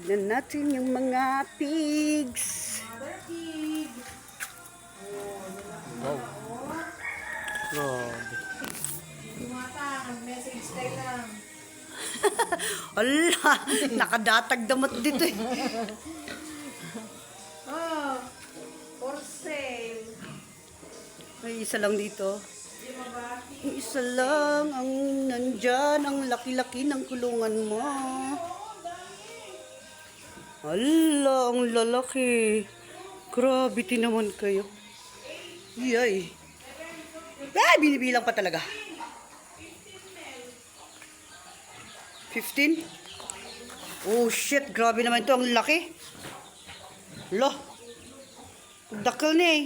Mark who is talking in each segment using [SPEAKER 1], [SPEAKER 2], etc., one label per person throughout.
[SPEAKER 1] Tignan natin yung mga pigs.
[SPEAKER 2] Mother pig.
[SPEAKER 1] Wow. Grabe.
[SPEAKER 2] Lumata, mag-message tayo lang.
[SPEAKER 1] Ala, nakadatag damot dito eh.
[SPEAKER 2] Oh, for sale.
[SPEAKER 1] May isa lang dito.
[SPEAKER 2] Di mabati.
[SPEAKER 1] Yung isa lang ang nandyan, ang laki-laki ng kulungan mo. Ala, ang lalaki. Grabe, naman kayo. Yay. Ah, binibilang pa talaga. 15? Oh shit, grabe naman ito. Ang laki. Lo. Dakal ni eh.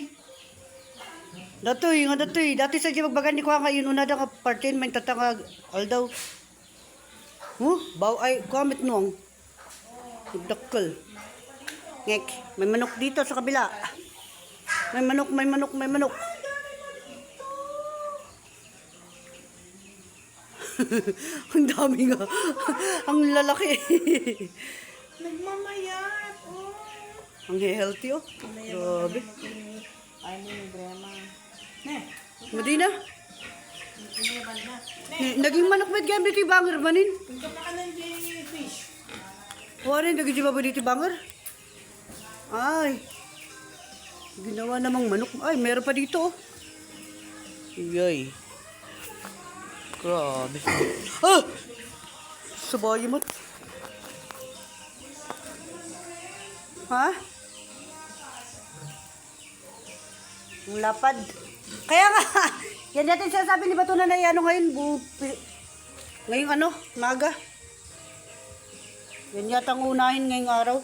[SPEAKER 1] Datoy, nga datoy. Dati sa magbagan ni ko nga yun una ka partin may tatangag aldaw. Baw ay comment nung. Dakal. Ngek, may manok dito sa kabila. May manok, may manok, may manok. Ang dami nga. Ang lalaki.
[SPEAKER 2] Nagmamayat. Oh.
[SPEAKER 1] Ang healthy oh. Grabe.
[SPEAKER 2] Ay, ni Grandma. Ne,
[SPEAKER 1] Medina,
[SPEAKER 2] iniyaban na.
[SPEAKER 1] naging manok med gamit iti banger manin.
[SPEAKER 2] Ito na ka ng fish.
[SPEAKER 1] Warin, naging di ba dito banger? Ay. Ginawa namang manok. Ay, meron pa dito oh. Yay. Grabe. Ah! Sabay mo. Ha? Ang lapad. Kaya nga, yan natin sinasabi ni Bato na ano ngayon, ngayong ano, maga. Yan yata ang unahin ngayong araw.